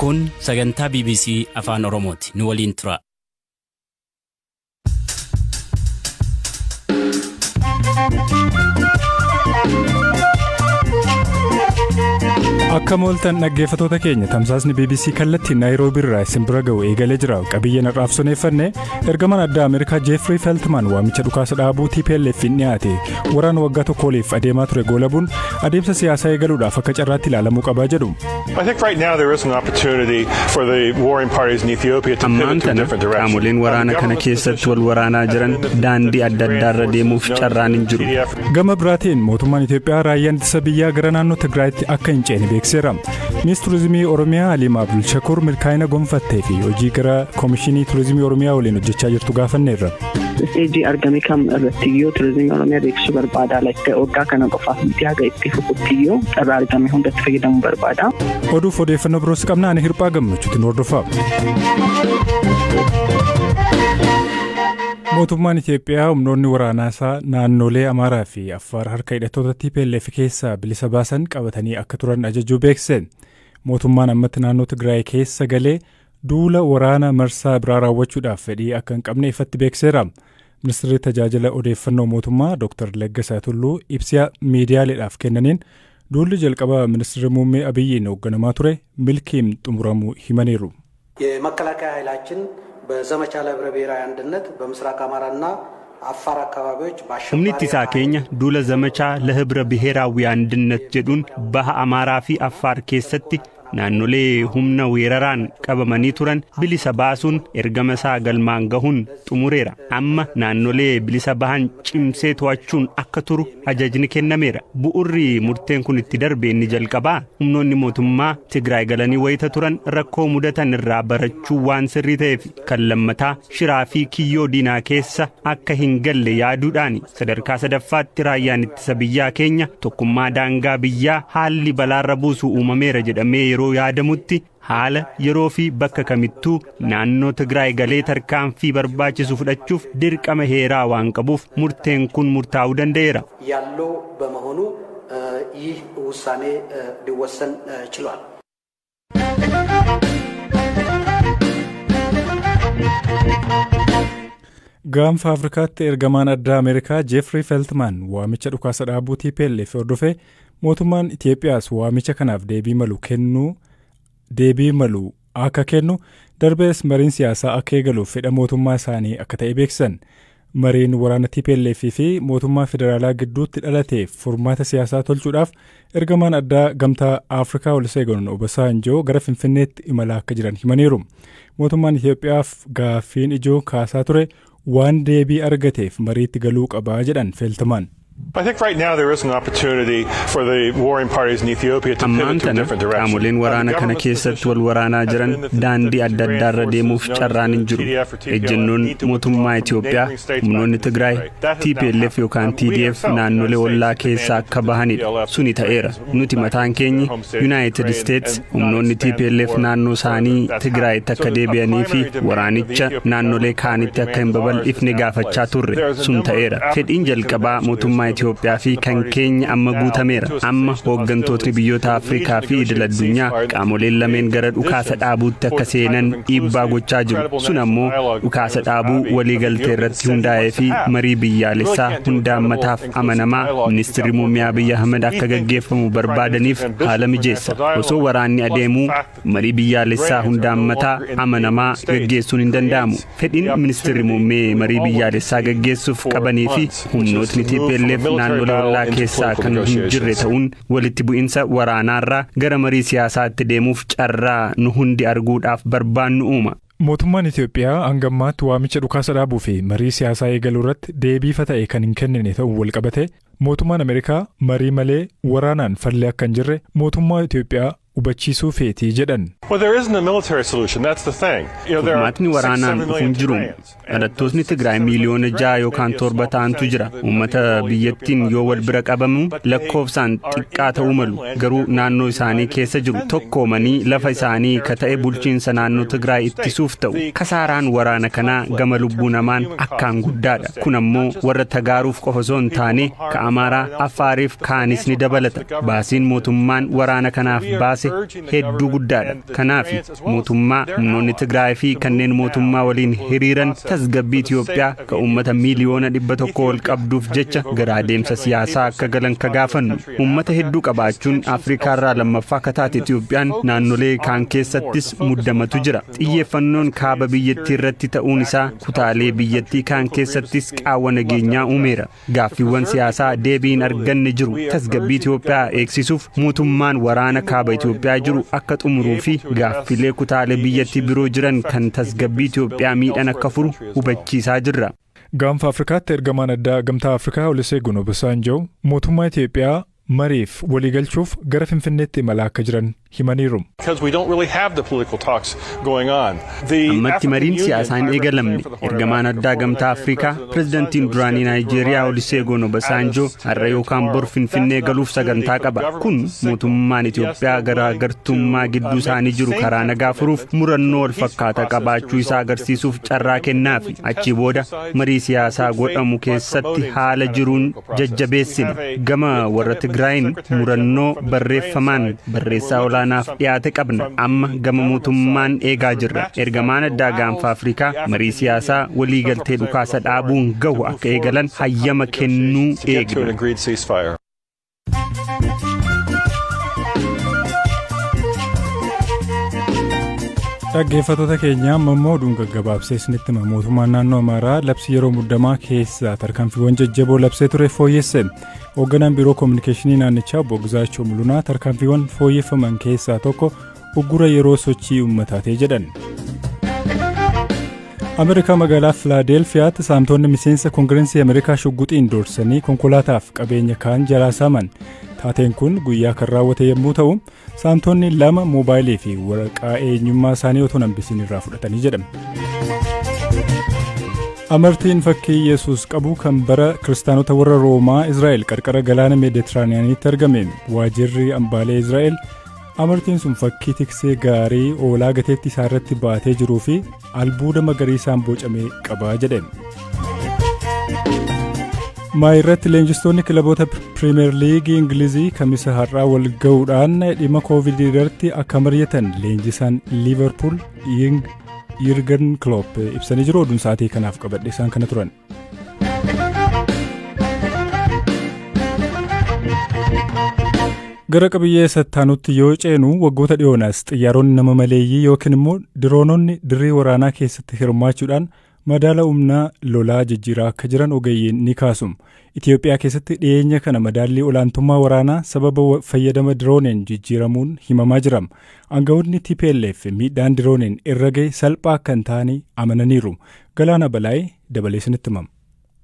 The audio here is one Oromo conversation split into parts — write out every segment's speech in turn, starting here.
Kun sagantaa BBC Afaan Oromooti. Nu waliin tura. Akka mooltan dhaggeeffattoota keenya tamsaasni BBC kallattiin Naayiroobii irraa isin bira ga'u eegalee jira. Qabiyyeen har'aaf soneeffanne ergamaan addaa Ameerikaa Jeffrey Feltman waamicha dhukaasa dhaabuu TPLF dhiyaate waraana waggaa tokkooliif adeemaa ture goolabuun adeemsa siyaasaa eegaluudhaaf akka carraatti ilaalamuu qabaa jedhu. I think right now there is an opportunity for the warring parties in Ethiopia to pivot to a different direction. Qaamoleen waraana kana keessatti wal waraanaa jiran daandii adda addaarra deemuuf carraan hin jiru. Gama biraatiin mootummaan Itoophiyaa raayyaan ittisa biyyaa gara naannoo Tigraayitti akka hin ceene beeksiseera. Ministeerri Turizimii Oromiyaa Alimaa Abdul Shakur milkaa'ina gonfattee fi hojii gara Koomishinii Turizimii Oromiyaa waliin hojjechaa jirtu gaafanneerra. Eejii argame kam irratti yoo Turizimii Oromiyaa beeksisuu barbaada lakkee waggaa kana qofaaf miti haga itti fufutti yoo carraa argame hundatti fayyadamuu barbaada. Oduuf odeeffannoo biroos qabna ani hirphaa gammachuutiin hordofaa. Mootummaan Itoophiyaa humnoonni waraanaasaa naannolee Amaaraa fi Affaar harka hidhattoota TPLF keessaa bilisa baasan qabatanii akka turan ajajuu beeksise. Mootummaan ammatti naannoo Tigraay keessa galee duula waraana marsaa biraa raawwachuudhaaf fedhii akka hin qabne ifatti beekseera. Ministeerri tajaajila odeeffannoo mootummaa Dr. Leggasaa Tulluu ibsa miidiyaaleedhaaf kennaniin duulli jalqaba Ministeerri Muummee Abiyyiin hoogganamaa ture milkiin xumuramuu himaniiru. የመከላከያ ኃይላችን በዘመቻ ለህብረ ብሔራዊ አንድነት በምስራቅ አማራና አፋር አካባቢዎች humni ittisaa keenya duula zamachaa ለህብረ ብሔራዊ አንድነት jedhuun baha Amaaraa fi Affaar keessatti naannolee humna weeraraan qabamanii turan bilisa baasuun ergama isaa galmaan gahuun xumureera. Amma naannolee bilisa bahan cimsee to'achuun akka turu ajajni kennameera. Bu'urri murteen kun itti darbee inni jalqabaa humnoonni mootummaa Tigraay galanii wayita turan rakkoo mudatan irraa barachuu waan sirrii ta'eef kan lammataa shiraa fi kiyyoo diinaa keessa akka hin galle yaaduudhaan sadarkaa sadaffaatti raayyaan ittisa biyyaa keenya tokkummaa daangaa biyyaa haalli balaarra buusu uumameera jedhamee yeroo yaadamutti haala yeroo fi bakka kamittuu naannoo Tigraay galee tarkaanfii barbaachisu fudhachuuf dirqama heeraa waan qabuuf murteen kun murtaa'uu danda'eera. ያለው በመሆኑ ይህ ውሳኔ ሊወሰን ችሏል. Gaanfa Afrikaatti ergamaan addaa Ameerikaa Jeffrey Feltman waamicha dhukaasa dhaabuu TPLF hordofee mootummaan Itoophiyaas waamicha kanaaf deebii malu akka kennu darbees mariin siyaasaa akka eegaluuf fedha mootummaa isaanii akka ta'e beeksisan. Mariin waraana TPLF fi mootummaa federaalaa gidduutti dhalateef furmaata siyaasaa tolchuudhaaf ergamaan addaa gamtaa Afrikaa Olusegun Obasanjoo gara Finfinneetti imalaa akka jiran himaniiru. Mootummaan Itoophiyaaf gaaffiin ijoo kaasaa ture waan deebii argateef mariitti galuu qabaa jedhan Feltman. I think right now there is an opportunity for the warring parties in Ethiopia to pivot to a different direction. Qaamoleen waraana kana keessatti wal waraanaa jiran daandii adda addaarra deemuuf carraan hin jiru. Ejjennoon mootummaa Itoophiyaa humnoonni Tigraay TPLF yookaan TDF naannolee ollaa keessaa akka bahanidha. Suni ta'eera. Nuti mataan keenya United States humnoonni TPLF naannoo isaanii Tigraayitti akka deebi'anii fi waraanicha naannolee kaanitti akka hin babal'ifne gaafachaa turre. Sun ta'eera. Fedhiin jalqabaa mootummaa Itoophiyaa fi kan keenya amma guutameera. Amma hooggantootni biyyoota Afrikaa fi idil addunyaa qaamoleen lameen gara dhukaasa dhaabuutti akka seenan dhiibbaa gochaa jiru. Sun ammoo dhukaasa dhaabuu waliigaltee irratti hundaa'ee fi marii biyyaalessaa hundaammataaf amanamaa Ministeerri Muummee Abiy Ahmed akka gaggeeffamu barbaadaniif haala mijeessa. Osoo waraanni adeemuu marii biyyaalessaa hundaammataa amanamaa gaggeessuun hin danda'amu. Fedhiin Ministeerri Muummee marii biyyaalessaa gaggeessuuf qabanii fi humnootni TPLF naannolee ollaa keessaa kan hin jirre ta'uun walitti bu'insa waraanaarraa gara marii siyaasaatti deemuuf carraa nu hundi arguudhaaf barbaannu uuma. Mootummaan Itoophiyaa hangammaatti waamicha dhukaasa dhaabuu fi marii siyaasaa eegaluu irratti deebii ta'e kan hin kennine ta'uun wal qabate mootummaan Ameerikaa marii malee waraanaan fallee akka hin jirre mootummaa Itoophiyaa hubachiisuu feetii jedhan. Well, there isn't a military solution. That's the thing. Furmaatni waraanaan hin jiru. Dhalattoonni Tigraay miliyoona 6 yookaan 7 ta'antu jira. Uummata biyyattiin yoo wal bira qabamu lakkoofsaan xiqqaa ta'uu malu. Garuu naannoo isaanii keessa jiru tokkoomanii lafa isaanii ka ta'e bulchiinsa naannoo Tigraay ittisuuf ta'u. Kasaaraan waraana kanaa gama lubbuu namaan akkaan guddaadha. Kun ammoo warra tagaaruuf qofa osoo hin taane ka Amaaraa, Affaariif kaanis ni dabalata. Baasiin mootummaan waraana kanaaf baase hedduu guddaadha. kanaaf mootummaa humnoonni Tigraay fi kanneen mootummaa waliin hiriiran tasgabbii Itoophiyaa ka uummata miiliyoona 100 ol qabduuf jecha gara adeemsa siyaasaa akka galan ka gaafannu. Uummata hedduu qabaachuun Afrikaa irraa lammaffaa ka taate Itoophiyaan naannolee kaan keessattis muddamatu jira. Xiyyeeffannoon kaaba biyyattii irratti ta'uun isaa kutaalee biyyattii kaan keessattis qaawwa nageenyaa uumeera. Gaaffiiwwan siyaasaa deebiin arganne jiru. Tasgabbii Itoophiyaa eegsisuuf mootummaan waraana kaaba Itoophiyaa jiru akka xumuruu fi gaaffilee kutaalee biyyattii biroo jiran kan tasgabbii Itoophiyaa miidhan akka furu hubachiisaa jirra. Gaanfa Afrikaatti ergamaan addaa Gamtaa Afrikaa Olusegun Obasanjo mootummaa Itoophiyaa mariif waliigalchuuf gara Finfinneetti imalaa akka jiran himaniiru. Ammatti mariin siyaasaa hin eegalamne. Ergamaan addaa Gamtaa Afrikaa Pireezidantiin duraanii Naayijeeriyaa Olusegun Obasanjo har'a yookaan bor Finfinnee galuuf sagantaa qaba. Kun mootummaan Itoophiyaa garaagartummaa gidduu isaanii jiru karaa nagaa furuuf murannoo wal fakkaataa qabaachuu isaa agarsiisuuf carraa kennaafi. Achii booda marii siyaasaa godhamu keessatti haala jiruun jajjabeessina. Gama warra Tigraayin murannoo barreeffamaan barreessaa olaanaaf dhiyaate qabna. Amma gama mootummaan eegaa jirra. Ergamaan addaa gaanfa Afrikaa marii siyaasaa waliigaltee dhukaasa dhaabuun gahu akka eegalan hayyama kennuu eegna. Dhaggeeffattoota keenya ammoo oduun gaggabaabsee isinitti hima. Mootummaan naannoo Amaaraa labsii yeroo muddamaa keessaa tarkaanfiiwwan jajjaboo labsee ture fooyyesse. Hoogganaan biiroo koominikeeshinii naannichaa obbo Gizaachoo Mulunaa tarkaanfiiwwan fooyyeffaman keessaa tokko uggura yeroo sochii uummataatee jedhan. Ameerikaa magaalaa Filaadelfiyaatti saamtonni miseensa Koongireensii Ameerikaa shugguxiin doorsanii konkolaataaf qabeenya kaan jalaa saaman. Taateen kun guyyaa kan raawwate yommuu ta'u, saamtonni 2 moobaayilii fi waraqaa eenyummaa isaanii otoo hambisiin irraa fudhatanii jedhama. Amartiin fakkii Yesuus qabu kan bara kiristaanota warra Roomaa Israa'el qarqara galaana Meeditiraaniyaaniitti argame. Waajirri hambaalee Israa'el amartiin sun fakkii tiksee gaarii oolaa gateetti isaa irratti baatee jiruu fi albuuda magariisaan bocamee qaba jedhe. Maayirratti leenjistoonni kilaboota Piriimeer Liigii Ingilizii kamisa har'aa wal ga'uudhaan dhimma Koovid irratti akka mari'atan leenjisaan Liiverpuul Yurgen Klopp ibsanii jiru. Oduun sa'aatii kanaaf qabadhe isaan kana turan. Gara qabiyyee sattaanutti yoo ceenu waggoota dhiyoonaas xiyyaaronni nama maleeyyii yookiin immoo diroononni dirree waraanaa keessatti hirmaachuudhaan madaala humnaa lolaa jijjiiraa akka jiran ogeeyyiin ni kaasu. Itoophiyaa keessatti dhiyeenya kana madaalli olaantummaa waraanaa sababa fayyadama dirooniin jijjiiramuun himamaa jira. Aangawoonni TPLF miidhaan dirooniin irra ga'e salphaa akka hin taane amananiiru. Galaana Balaayee dabalee isinitti himama.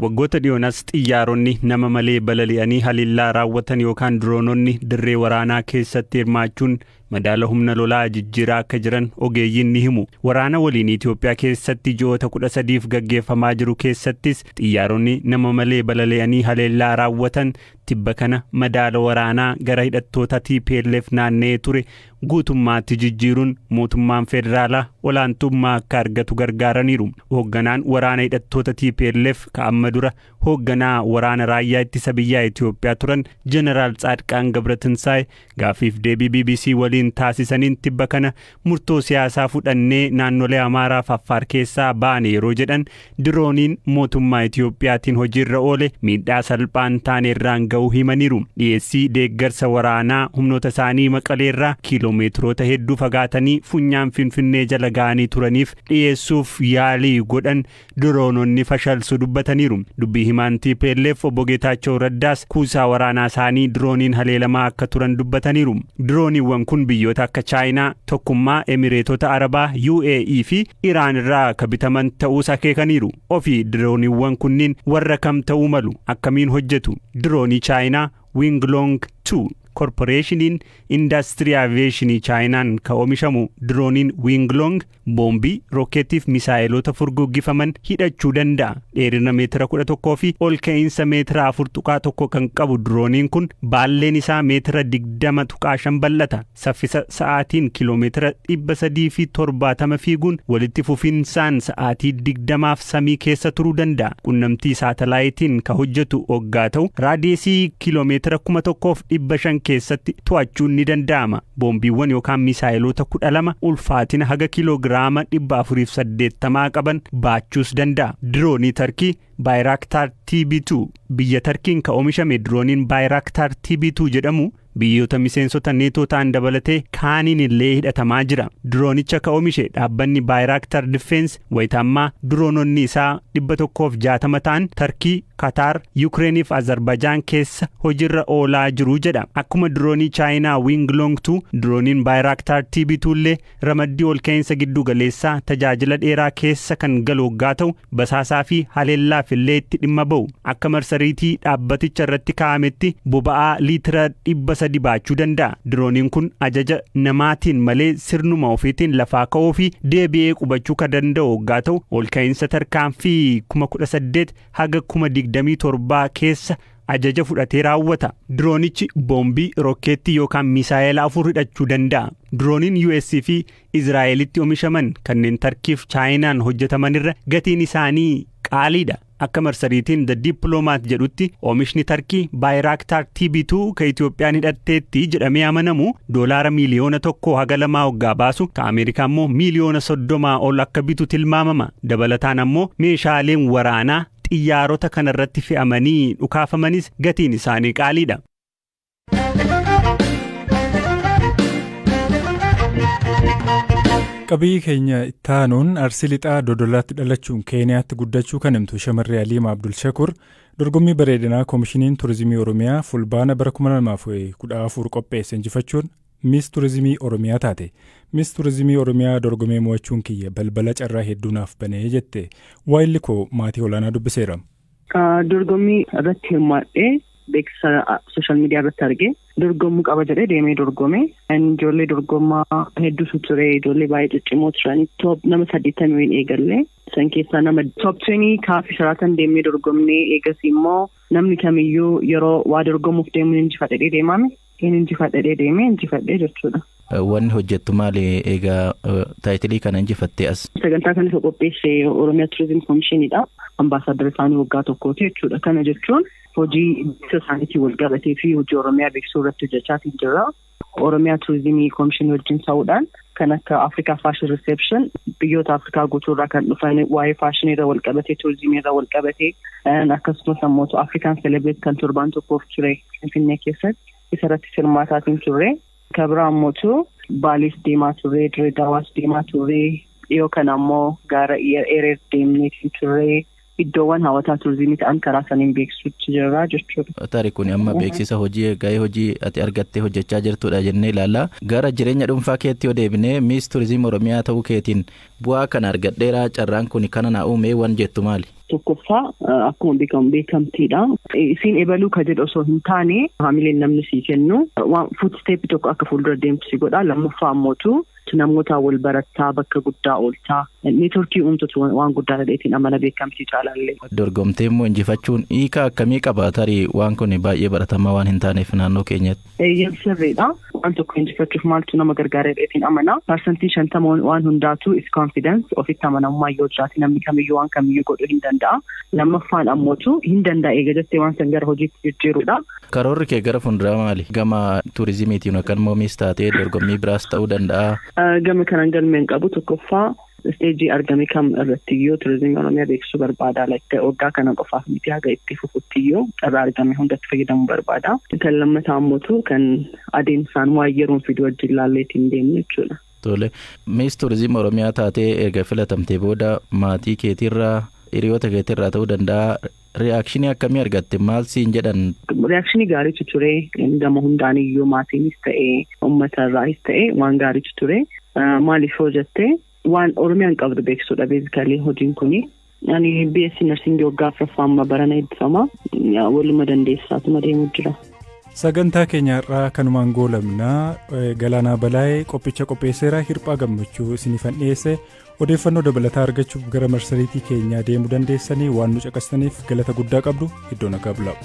Waggoota dhiyoonaas xiyyaaronni nama malee balali'anii haliillaa raawwatan yookaan diroononni dirree waraanaa keessatti hirmaachuun madaala humna lolaa jijjiiraa akka jiran ogeeyyiin ni himu. Waraana waliin Itoophiyaa keessatti ji'oota 13f gaggeeffamaa jiru keessattis xiyyaaronni nama malee balali'anii haleellaa raawwatan tibba kana madaala waraanaa gara hidhattoota TPLF naanna'ee ture guutummaatti jijjiiruun mootummaan federaalaa olaantummaa akka argatu gargaaraniiru. Hoogganaan waraana hidhattoota TPLF ka'amma dura hoogganaa waraana raayyaa ittisa biyyaa Itoophiyaa turan Jeneraal Tsaadqaan Gabratinsaay gaafiif deebii BBC waliin taasisaniin tibba kana murtoo siyaasaa fudhannee naannolee Amaaraa fi Affaar keessaa baane yeroo jedhan dirooniin mootummaa Itoophiyaatiin hojiirra oole miidhaa salphaan taane irraan ga'uu himaniiru. Dhiyeessii deeggarsa waraanaa humnoota isaanii Maqaleerraa kiiloomeetiroota hedduu fagaatanii funyaan Finfinnee jala ga'anii turaniif dhiyeessuuf yaalii godhan diroononni fashalsu dubbataniiru. Dubbii himaan TPLF obbo Geetaachoo Raddaas kuusaa waraanaa isaanii dirooniin haleelamaa akka turan dubbataniiru. Dirooniiwwan kun biyyoota akka Chaayinaa, Tokkummaa Emireetota Arabaa, UAE fi Iraan irraa akka bitaman ta'uus akeekaniiru. Ofii dirooniiwwan kunniin warra kam ta'uu malu? Akkamiin hojjetu? Diroonii Chaayinaa Winglong 2 Corporation Industry Aviation Chainaan ka oomishamu dirooniin Winglong boombii rookeetiif misaa'eloota furguggifaman hidhachuu danda'a. Dheerina meetira 11 fi ol ka'iinsa meetira 4.1 kan qabu dirooniin kun baalleen isaa meetira 20.5 bal'ata. Saffisa sa'aatiin kiiloomeetira 370 fiiguun walitti fufinsaan sa'aatii 20f samii keessa turuu danda'a. Qunnamtii saatalaayitiin ka hojjetu oggaa ta'u raadiyeesii kiiloomeetira 1,500 keessatti to'achuun ni danda'ama. Boombiiwwan yookaan misaayilota 12 ulfaatina haga kiiloogiraama 480 qaban baachuus danda'a. Diroonii Tarkii Bayraktar TB2 biyya Tarkiin ka oomishame dirooniin Bayraktar TB2 jedhamu biyyoota miseensota neetoo ta'an dabalatee kaaniin illee hidhatamaa jira. Diroonicha ka oomishe dhaabbanni Bayraktar Defense wayitaammaa diroononni isaa 160 ta'an Tarkii, Qatar, Ukraine fi Azerbaijan keessa hojiirra oolaa jiru jedha. Akkuma diroonii Chaayinaa Winglong 2 dirooniin Bayraktar TB2 illee ramaddii ol ka'iinsa giddu galeessaa tajaajila dheeraa keessa kan galoogaa ta'u basaasaa fi haleellaaf illee itti dhimma ba'u. Akka marsariitii dhaabbaticha irratti kaa'ametti boba'aa liitira 300 baachuu danda'a. Dirooniin kun ajaja namaatiin malee sirnuma ofiitiin lafaa ka'uu fi deebi'ee qubachuu ka danda'u hoggaa ta'u ol ka'iinsa tarkaanfii 18,000 haga 27 keessa ajaja fudhatee raawwata. Diroonichi boombii rokkeettii yookaan misaayila 4 hidhachuu danda'a. Dirooniin US fi Israa'elitti oomishaman kanneen Tarkiif Chaayinaan hojjetaman irra gatiin isaanii qaaliidha. Akka marsariitiin The Diplomat jedhutti oomishni Tarkii Bayraktar TB2 ka Itoophiyaan hidhatteetti jedhamee amanamu $1 miliyoona haga 2 hoggaa baasu ka Ameerikaa immoo miliyoona 30 ol akka bitu tilmaamama. Dabalataan ammoo meeshaaleen waraanaa xiyyaarota kanarratti fe'amanii dhukaafamanis gatiin isaanii qaaliidha. Qabii keenya ittaanuun Arsii Lixaa Dodolaatti dhalachuun Keeniyaatti guddachuu kan himtu shamarree Aliima Abdul Shakur dorgommii bareedinaa Koomishiniin Turizimii Oromiyaa fulbaana bara 2014 qopheesse injifachuun Miss Turizimii Oromiyaa taate. Miss Turizimii Oromiyaa dorgomee mo'achuun kiyya balbala carraa hedduunaaf banee jette. Waayilli koo maatii olaanaa dubbiseera. Dorgommii irratti hirmaadhee beeksisa sooshaal miidiyaa irratti argee dorgommuu qaba jedhee deemee dorgome. Ijoollee dorgommaa hedduutu ture. Ijoollee baay'ee ciccimoo turanii top nama 80 eegalle. San keessaa nama top 20 kaafii sharaatan deemee dorgomnee eegas immoo namni kamiyyuu yeroo waa dorgomuuf deemu injifadhee deemame. Injifadhee deemee injifadhee jechuudha. Wanni hojjettu maali egaa taayitilii kana injifattee as? Sagantaa kana isa qopheesse Oromiyaa Turizim Koomishiniidha. Ambaasaadara isaanii waggaa tokkooti jechuudha. Kana jechuun hojii beeksisa isaaniitiin wal qabatee fi hojii Oromiyaa beeksisuu irratti hojjechaatiin jira. Oromiyaa Turizimii Koomishinii wajjin ta'uudhaan kan akka Afrikaa Fashion Reception biyyoota Afrikaa guutuurraa kan dhufan waa'ee faashinii irra wal qabatee turizimii irra wal qabatee akkasumas ammoo Afrikaan Celebrate kan torbaan tokkoof ture Finfinnee keessatti isarratti hirmaataatiin turre. Kabira ammoo Baalees deemaa turre, Dirreedaawaas deemaa turre, dhiyoo kana ammoo gaara Ereer deemneetiin turre. Iddoowwan hawwataa turizimii ta'an karaa saniin beeksisuutti jira jechuudha. Taarikuun amma beeksisa hojii gahee hojii ati argattee hojjechaa jirtudha jennee ilaalla. Gara jireenya dhuunfaa keetti yoo deebinee Miss Turizimii Oromiyaa ta'uu keetiin bu'aa kana argadheera carraan kun kana na uume waan jettu maali? Tokkoffaa akkuma beekamtiidha. Isiin ebaluu ka jedhu osoo hin taane haamileen namni sii kennu waan footstep tokko akka fuuldura deemtu si godha. Lammaffaa ammootu namoota wal barattaa bakka guddaa ooltaa neetworkii uumtutu waan guddaa ta'eetiin amala beekamtii caalaallee. Dorgomtee immoo injifachuun hiika akkamii qaba? Tarii waan kun baay'ee baratamaa waan hin taaneef naannoo keenyatti. Sirriidha. Waan tokko injifachuuf maaltu nama gargaara jedheetiin amana. Parsantii 50 waan hundaatu is confidence ofitti amanamummaa yoo jiraate namni kamiyyuu waan kamiyyuu godhuu hin danda'a. Lammaffaan ammootu hin danda'a eegajattee waan san gara hojiitti jijjiirudha. Karoorri kee gara fuulduraa maali? Gama turizimiitiin yookaan immoo Miss taatee dorgommii biraas ta'uu danda'a. Gama kanaan galmeen qabu tokkoffaa isteejii argame kam irrattiyyuu turizimii Oromiyaa beeksisuu barbaada. Waggaa kana qofaaf miti haga itti fufuttiyyuu carraa argame hundatti fayyadamuu barbaada. Kan lammataa ammoo kan adeemsaan waa yeroon fiduu wajjin laalleetiin deemnu jechuudha. Tole. Miss Turizimii Oromiyaa taatee erga filatamtee booda maatii keetirraa hiriyoota keetirraa ta'uu danda'a. Reakshinii akkamii argatte? Maal siin jedhan? Reakshinii gaariitu ture. Gama hundaaniyyuu maatiinis ta'ee uummatarraas ta'ee waan gaariitu ture. Maaliif yoo jette waan Oromiyaan qabdu beeksisuudha beezikalii hojiin kuni. Ani BSc Nursing waggaa afuraffaa barana eebbifama. Waluma dandeessaatuma deemuu jira. Sagantaa keenya irraa kanumaan goolabnaa Galaanaa Balaayee qophicha qopheesseera hirphaa gammachuu isiniifan dhiyeesse. Odeeffannoo dabalataa argachuuf gara marsariitii keenyaa deemuu dandeessanii waan nu caqastaniif galata guddaa qabdu. Iddoo nagaa bulaa.